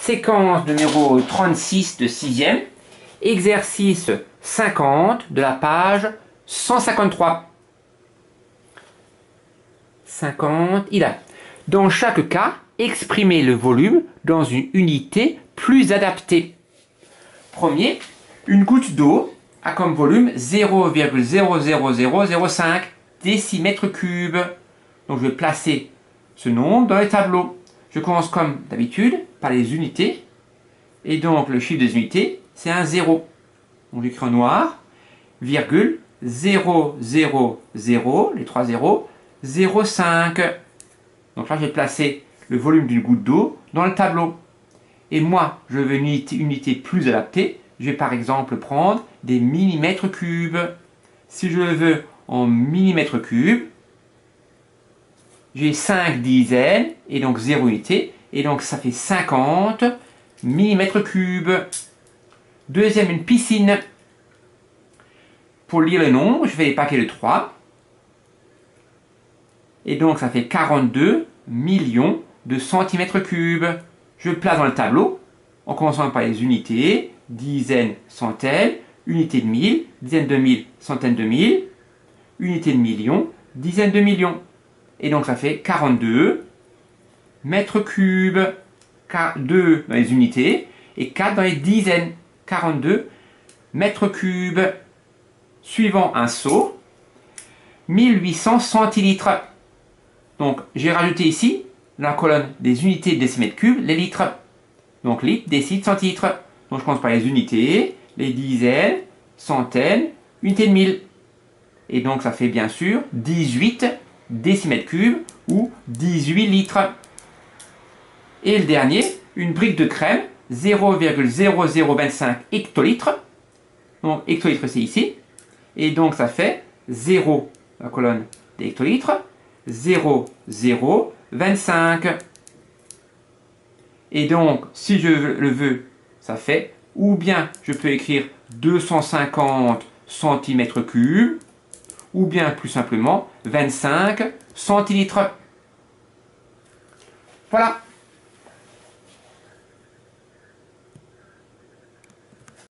Séquence numéro 36 de 6e, exercice 50 de la page 153. 50, il a. Dans chaque cas, exprimez le volume dans une unité plus adaptée. Premier, une goutte d'eau a comme volume 0,00005 décimètres cubes. Donc je vais placer ce nombre dans le tableau. Je commence comme d'habitude par les unités. Et donc le chiffre des unités, c'est un 0. Donc j'écris en noir, virgule, 0, 0, 0, les 3 zéros, 0,5. Donc là, j'ai placé le volume d'une goutte d'eau dans le tableau. Et moi, je veux une unité plus adaptée. Je vais par exemple prendre des millimètres cubes. Si je le veux en millimètres cubes, j'ai 5 dizaines et donc 0 unité. Et donc ça fait 50 millimètres cubes. Deuxième, une piscine. Pour lire le nombre, je fais les paquets de 3. Et donc ça fait 42 millions de centimètres cubes. Je place dans le tableau, en commençant par les unités, dizaines, centaines, unités de mille, dizaines de mille, centaines de mille, unités de millions, dizaines de millions. Et donc ça fait 42 mètres cubes, 2 dans les unités et 4 dans les dizaines, 42 mètres cubes. Suivant un seau, 1800 centilitres. Donc j'ai rajouté ici, dans la colonne des unités de décimètres cubes, les litres. Donc litres, décilitres, centilitres. Donc je commence par les unités, les dizaines, centaines, unités de mille. Et donc ça fait bien sûr 18 décimètres cubes ou 18 litres. Et le dernier, une brique de crème, 0,0025 hectolitres. Donc hectolitres c'est ici. Et donc ça fait 0, la colonne des hectolitres, 0,025. Et donc, si je le veux, ça fait, ou bien je peux écrire 250 centimètres cubes, ou bien plus simplement 25 centilitres. Voilà.